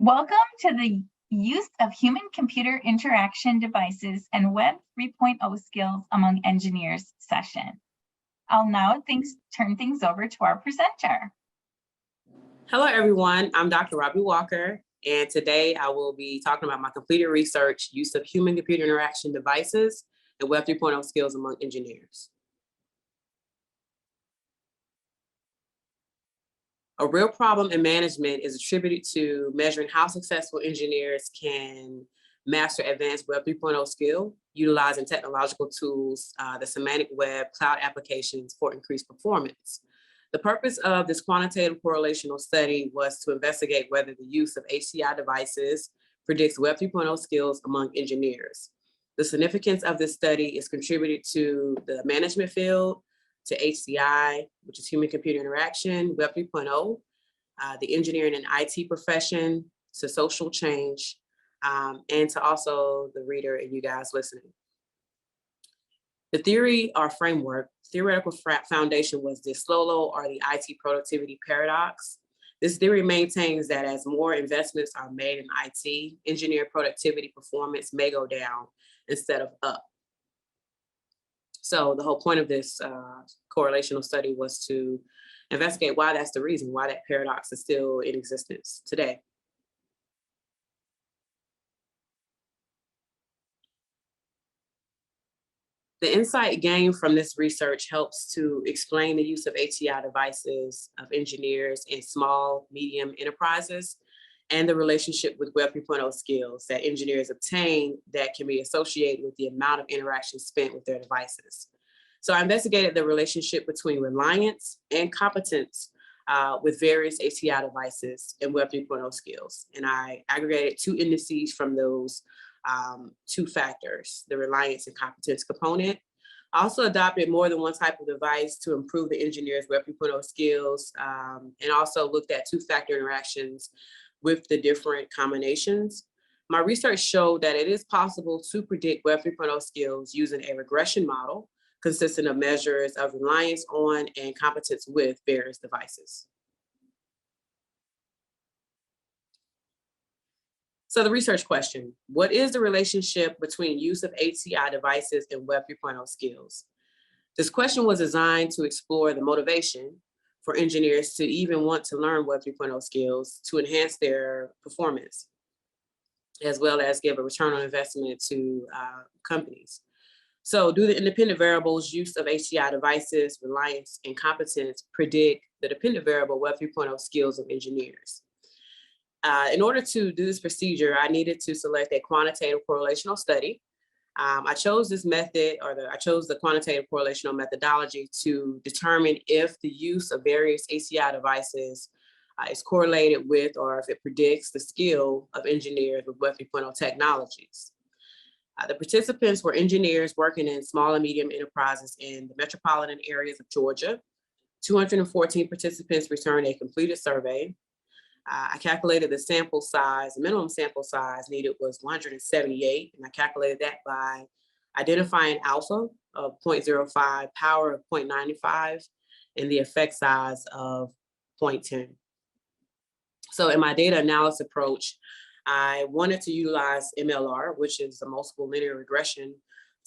Welcome to the Use of Human-Computer Interaction Devices and Web 3.0 Skills Among Engineers session. I'll now turn things over to our presenter. Hello, everyone. I'm Dr. Robbie Walker, and today I will be talking about my completed research, use of human-computer interaction devices and Web 3.0 skills among engineers. A real problem in management is attributed to measuring how successful engineers can master advanced Web 3.0 skill, utilizing technological tools, the semantic web, cloud applications for increased performance. The purpose of this quantitative correlational study was to investigate whether the use of HCI devices predicts Web 3.0 skills among engineers. The significance of this study is contributed to the management field, to HCI, which is human-computer interaction, Web 3.0, the engineering and IT profession, to social change, and to also the reader and you guys listening. The theory or framework, theoretical foundation was the Solow or the IT productivity paradox. This theory maintains that as more investments are made in IT, engineer productivity performance may go down instead of up. So the whole point of this correlational study was to investigate why that's the reason, why that paradox is still in existence today. The insight gained from this research helps to explain the use of HCI devices of engineers in small, medium enterprises and the relationship with Web 3.0 skills that engineers obtain that can be associated with the amount of interaction spent with their devices. So I investigated the relationship between reliance and competence with various HCI devices and Web 3.0 skills. And I aggregated two indices from those two factors, the reliance and competence component. I also adopted more than one type of device to improve the engineer's Web 3.0 skills, and also looked at two-factor interactions with the different combinations. My research showed that it is possible to predict Web 3.0 skills using a regression model consisting of measures of reliance on and competence with various devices. So the research question, what is the relationship between use of HCI devices and Web 3.0 skills? This question was designed to explore the motivation for engineers to even want to learn Web 3.0 skills to enhance their performance, as well as give a return on investment to companies. So do the independent variables use of HCI devices, reliance, and competence predict the dependent variable Web 3.0 skills of engineers? In order to do this procedure, I needed to select a quantitative correlational study. I chose this method, I chose the quantitative correlational methodology to determine if the use of various HCI devices is correlated with, or if it predicts the skill of engineers with Web 3.0 technologies. The participants were engineers working in small and medium enterprises in the metropolitan areas of Georgia. 214 participants returned a completed survey. I calculated the sample size, the minimum sample size needed was 178, and I calculated that by identifying alpha of 0.05, power of 0.95, and the effect size of 0.10. So in my data analysis approach, I wanted to utilize MLR, which is a multiple linear regression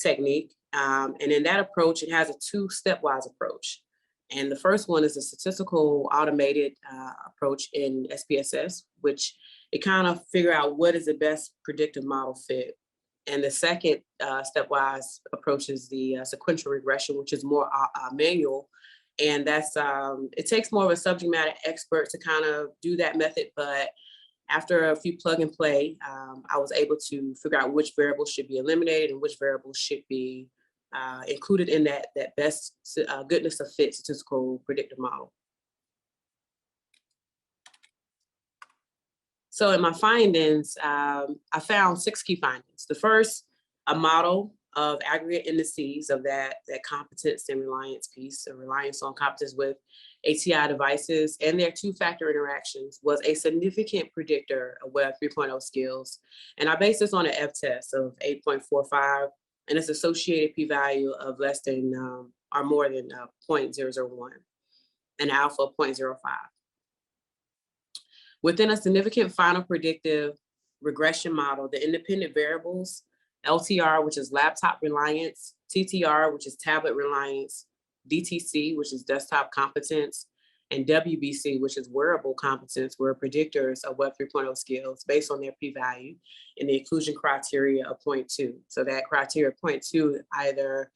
technique. And in that approach, it has a two-stepwise approach. And the first one is a statistical automated approach in SPSS, which it kind of figure out what is the best predictive model fit. And the second stepwise approach is the sequential regression, which is more manual. And that's, it takes more of a subject matter expert to kind of do that method. But after a few plug and play, I was able to figure out which variables should be eliminated and which variables should be included in that best goodness of fit statistical predictive model. So in my findings, I found 6 key findings. The first, a model of aggregate indices of that competence and reliance piece, so reliance on competence with HCI devices and their two-factor interactions was a significant predictor of Web 3.0 skills. And I based this on an F-test of 8.45 and its associated p-value of less than or more than 0.001, and alpha of 0.05. Within a significant final predictive regression model, the independent variables, LTR, which is laptop reliance, TTR, which is tablet reliance, DTC, which is desktop competence, and WBC, which is wearable competence, were predictors of Web 3.0 skills based on their p-value and the inclusion criteria of 0.2. So that criteria 0.2 either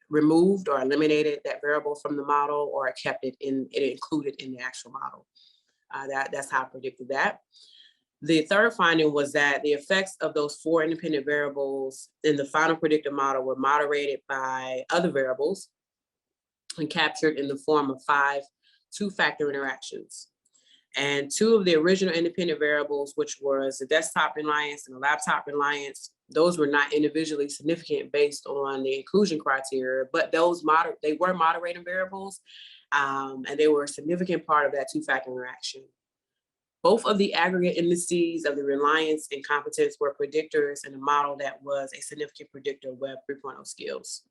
removed or eliminated that variable from the model, or kept it included in the actual model. That's how I predicted that. The third finding was that the effects of those 4 independent variables in the final predictive model were moderated by other variables and captured in the form of 5 two-factor interactions. And 2 of the original independent variables, which was the desktop reliance and the laptop reliance, those were not individually significant based on the inclusion criteria, but they were moderating variables, and they were a significant part of that two-factor interaction. Both of the aggregate indices of the reliance and competence were predictors in a model that was a significant predictor of Web 3.0 skills.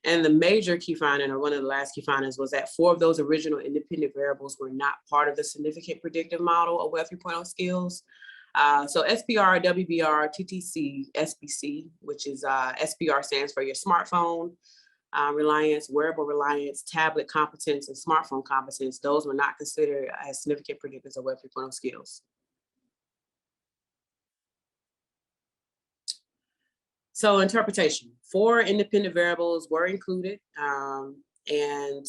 And the major key finding, or one of the last key findings, was that 4 of those original independent variables were not part of the significant predictive model of Web 3.0 skills. So SPR, WBR, TTC, SBC, which is SPR stands for your smartphone reliance, wearable reliance, tablet competence, and smartphone competence. Those were not considered as significant predictors of Web 3.0 skills. So interpretation, 4 independent variables were included, and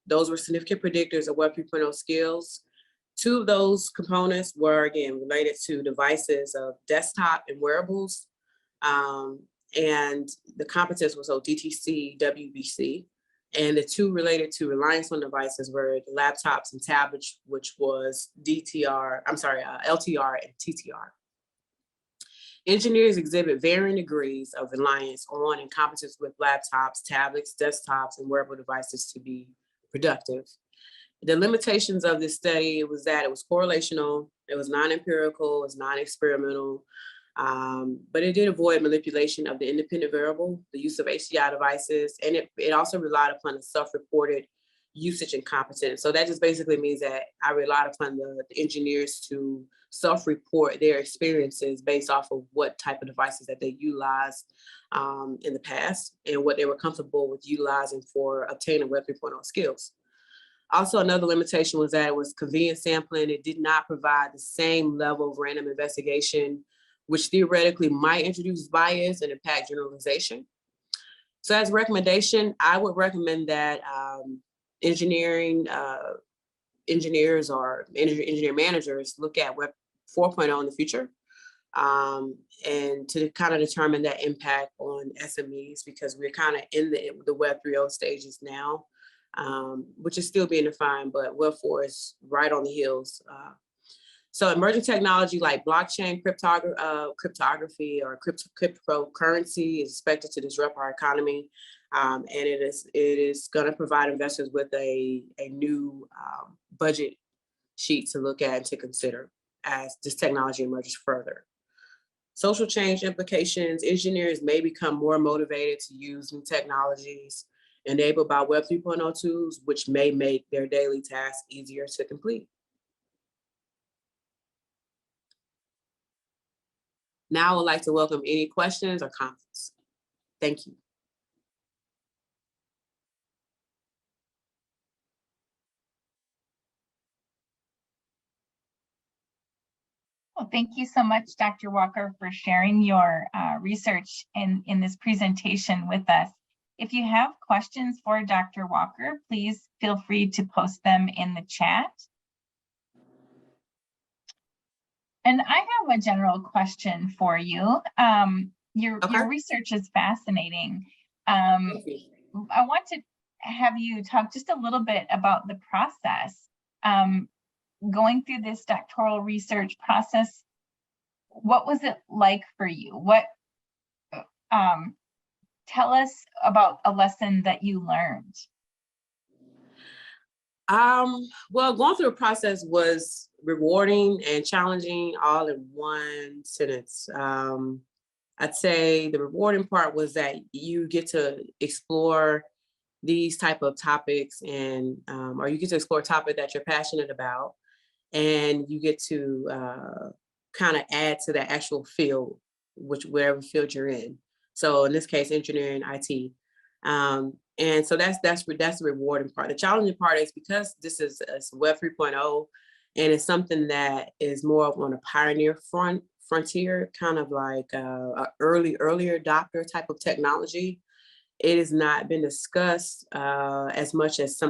those were significant predictors of Web 3.0 skills. 2 of those components were, again, related to devices of desktop and wearables, and the competence was DTC, WBC, and the 2 related to reliance on devices were the laptops and tablets, which was LTR and TTR. Engineers exhibit varying degrees of reliance on and competence with laptops, tablets, desktops, and wearable devices to be productive. The limitations of this study was that it was correlational, it was non-empirical, it was non-experimental, but it did avoid manipulation of the independent variable, the use of HCI devices, and it also relied upon a self-reported usage and competence. So that just basically means that I relied upon the engineers to self-report their experiences based off of what type of devices that they utilized in the past and what they were comfortable with utilizing for obtaining Web 3.0 skills. Also, another limitation was that it was convenient sampling. It did not provide the same level of random investigation, which theoretically might introduce bias and impact generalization. So as a recommendation, I would recommend that engineers or engineer managers look at Web 4.0 in the future, and to kind of determine that impact on SMEs, because we're kind of in the Web 3.0 stages now, which is still being defined, but Web 4 is right on the heels. So emerging technology like blockchain cryptography or cryptocurrency is expected to disrupt our economy. And it is going to provide investors with a new budget sheet to look at and to consider as this technology emerges further. Social change implications: engineers may become more motivated to use new technologies enabled by Web 3.0 tools, which may make their daily tasks easier to complete. Now I would like to welcome any questions or comments. Thank you. Well, thank you so much, Dr. Walker, for sharing your research in this presentation with us. If you have questions for Dr. Walker, please feel free to post them in the chat. And I have a general question for you. Your research is fascinating. I want to have you talk just a little bit about the process. Going through this doctoral research process, what was it like for you? Tell us about a lesson that you learned. Well, going through the process was rewarding and challenging all in one sentence. I'd say the rewarding part was that you get to explore these type of topics, and or you get to explore a topic that you're passionate about. and you get to kind of add to that actual field, whatever field you're in. So in this case, engineering, IT. And so that's the rewarding part. The challenging part is because this is Web 3.0, and it's something that is more of on a pioneer frontier, kind of like a earlier adopter type of technology. It has not been discussed as much as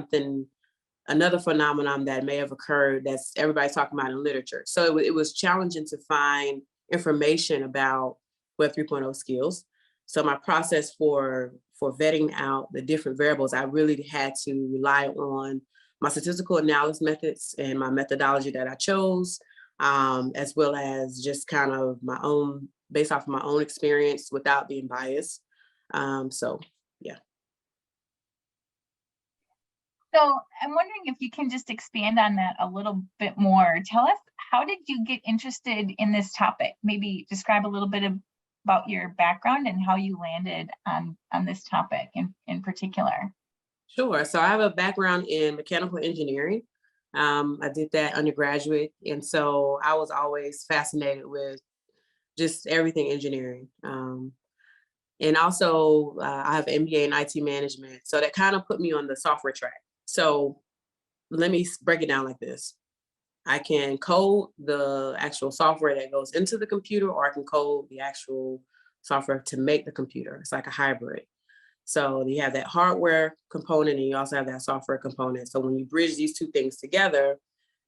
another phenomenon that may have occurred that's everybody's talking about in literature. So it was challenging to find information about Web 3.0 skills. So my process for vetting out the different variables, I really had to rely on my statistical analysis methods and my methodology that I chose, as well as just kind of based off of my own experience without being biased. So, yeah. So I'm wondering if you can just expand on that a little bit more. Tell us, how did you get interested in this topic? Maybe describe a little bit about your background and how you landed on this topic in particular. Sure. So I have a background in mechanical engineering. I did that undergraduate. And so I was always fascinated with just everything engineering. And also I have an MBA in IT management. So that kind of put me on the software track. So let me break it down like this. I can code the actual software that goes into the computer, or I can code the actual software to make the computer. It's like a hybrid. So you have that hardware component and you also have that software component. So when you bridge these two things together,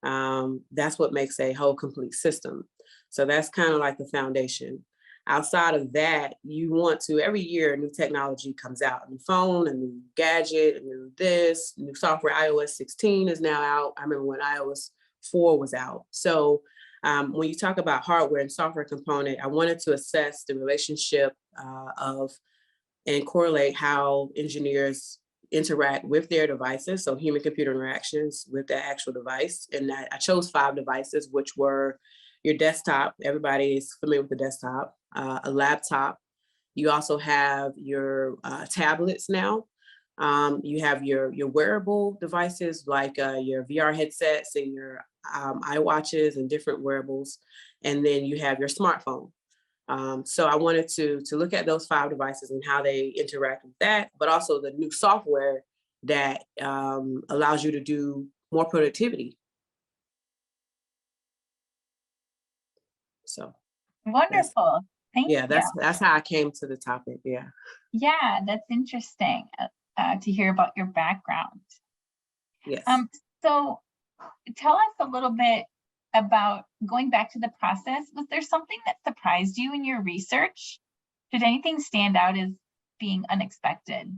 that's what makes a whole complete system. So that's kind of like the foundation. Outside of that, you want to, every year, new technology comes out, a new phone, a new gadget, a new this, new software. iOS 16 is now out. I remember when iOS 4 was out. So when you talk about hardware and software component, I wanted to assess the relationship of and correlate how engineers interact with their devices, so human computer interactions with the actual device. And I chose 5 devices, which were your desktop. Everybody is familiar with the desktop, a laptop. You also have your tablets now. You have your wearable devices like your VR headsets and your iWatches and different wearables. And then you have your smartphone. So I wanted to look at those 5 devices and how they interact with that, but also the new software that allows you to do more productivity. So Wonderful. Thank you. That's how I came to the topic. Yeah. Yeah, that's interesting to hear about your background. Yes. So tell us a little bit about going back to the process. Was there something that surprised you in your research? Did anything stand out as being unexpected?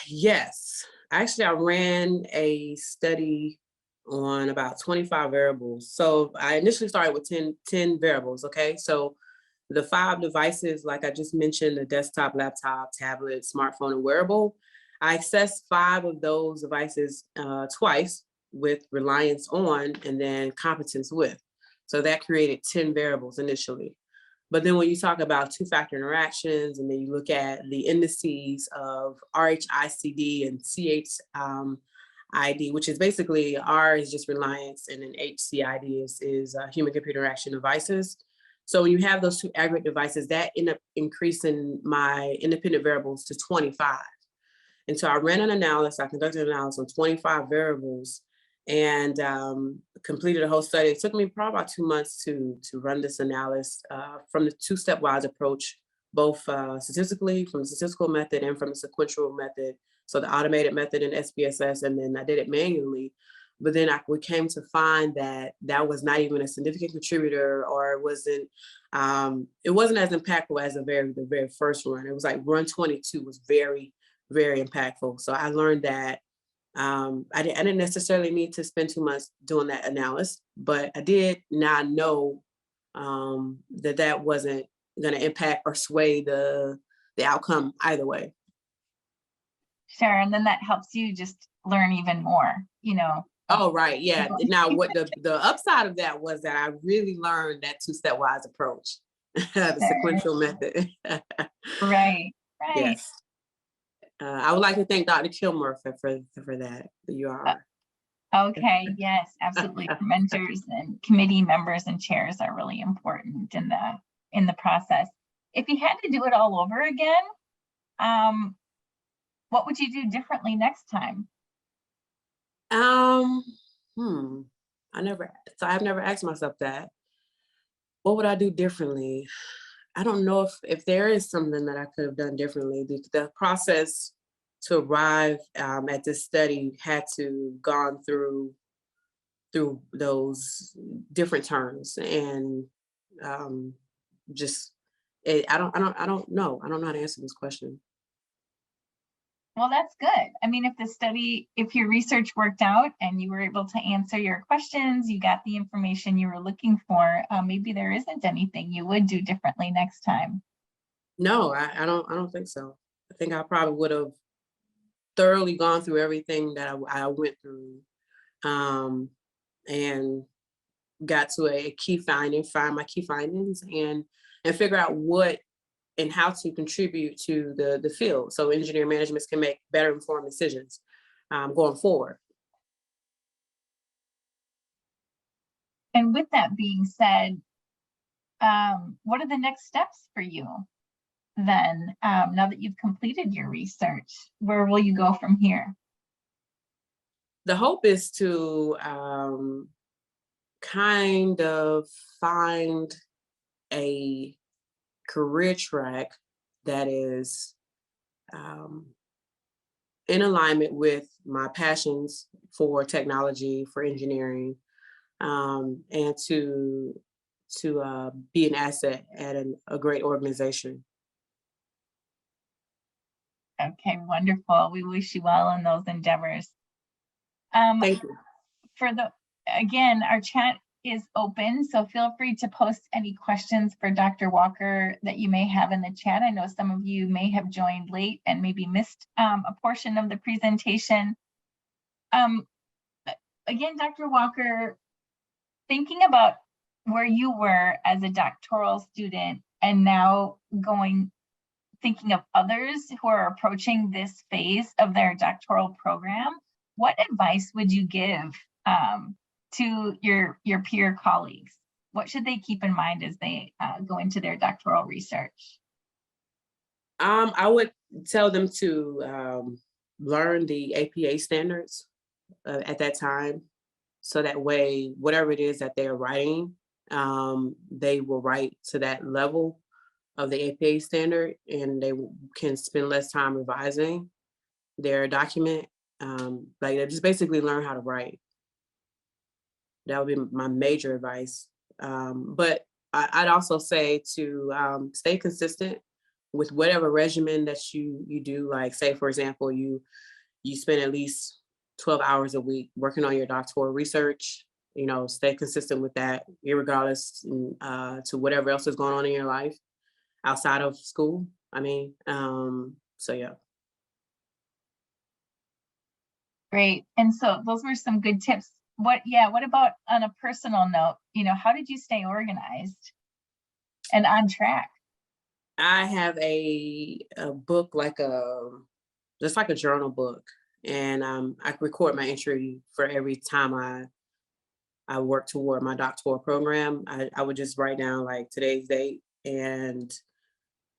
Yes. Actually, I ran a study on about 25 variables. So I initially started with 10 variables. Okay. So the 5 devices, like I just mentioned, the desktop, laptop, tablet, smartphone, and wearable, I accessed 5 of those devices twice with reliance on and then competence with. So that created 10 variables initially. But then when you talk about 2-factor interactions, and then you look at the indices of RHICD and CHID, which is basically R is just reliance, and then HCID is human computer interaction devices. So when you have those 2 aggregate devices, that ended up increasing my independent variables to 25. And so I ran an analysis, I conducted an analysis on 25 variables and completed a whole study. It took me probably about 2 months to run this analysis from the 2-stepwise approach, both statistically, from the statistical method and from the sequential method. So the automated method in SPSS, and then I did it manually. But then we came to find that that was not even a significant contributor, or it wasn't as impactful as the very first run. It was like run 22 was very, very impactful. So I learned that I didn't necessarily need to spend 2 months doing that analysis, but I did now know that wasn't going to impact or sway the outcome either way. Sure, and then that helps you just learn even more, Oh, right, yeah. Now, what the upside of that was that I really learned that 2-stepwise approach, the sequential method. Right. Yes. I would like to thank Dr. Kilmer for that, the URR. Okay, yes, absolutely. Mentors and committee members and chairs are really important in the process. If you had to do it all over again, what would you do differently next time? Hmm. I've never asked myself that. What would I do differently? I don't know if there is something that I could have done differently. The process to arrive at this study had to gone through those different terms, and just I don't know. I don't know how to answer this question. Well, that's good. I mean, if your research worked out and you were able to answer your questions, you got the information you were looking for, maybe there isn't anything you would do differently next time. No, I don't think so. I think I probably would have thoroughly gone through everything that I went through, and got to a key finding, find my key findings, and figure out what and how to contribute to the field, so engineer managements can make better informed decisions going forward. And with that being said, what are the next steps for you then, now that you've completed your research? Where will you go from here? The hope is to kind of find a career track that is in alignment with my passions for technology, for engineering, and to be an asset at a great organization. Okay, wonderful. We wish you well in those endeavors. Thank you. Again, our chat is open, so feel free to post any questions for Dr. Walker that you may have in the chat. I know some of you may have joined late and maybe missed a portion of the presentation. Again, Dr. Walker, thinking about where you were as a doctoral student and now thinking of others who are approaching this phase of their doctoral program, what advice would you give to your peer colleagues? What should they keep in mind as they go into their doctoral research? I would tell them to learn the APA standards at that time, so that way, whatever it is that they're writing, they will write to that level of the APA standard, and they can spend less time revising their document. Like they just basically learn how to write. That would be my major advice. But I'd also say to stay consistent with whatever regimen that you do. Like, say, for example, you spend at least 12 hours a week working on your doctoral research. Stay consistent with that, irregardless to whatever else is going on in your life outside of school. So yeah. Great. And so those were some good tips. What about on a personal note, how did you stay organized and on track? I have a book, just like a journal book, and I record my entry for every time I work toward my doctoral program. I would just write down like today's date and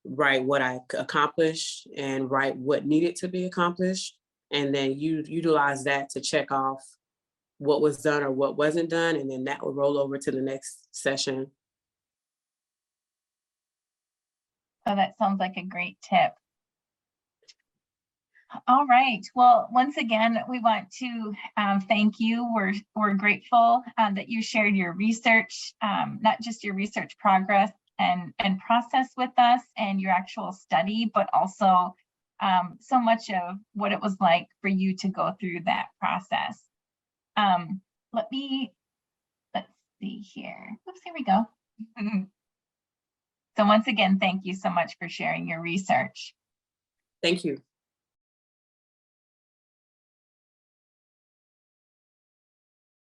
write what I accomplished and write what needed to be accomplished, and then you utilize that to check off what was done or what wasn't done, and then that will roll over to the next session. Oh, that sounds like a great tip. All right. Well, once again, we want to thank you. We're grateful that you shared your research, not just your research progress and process with us and your actual study, but also so much of what it was like for you to go through that process. Let's see here. Oops, here we go. So once again, thank you so much for sharing your research. Thank you.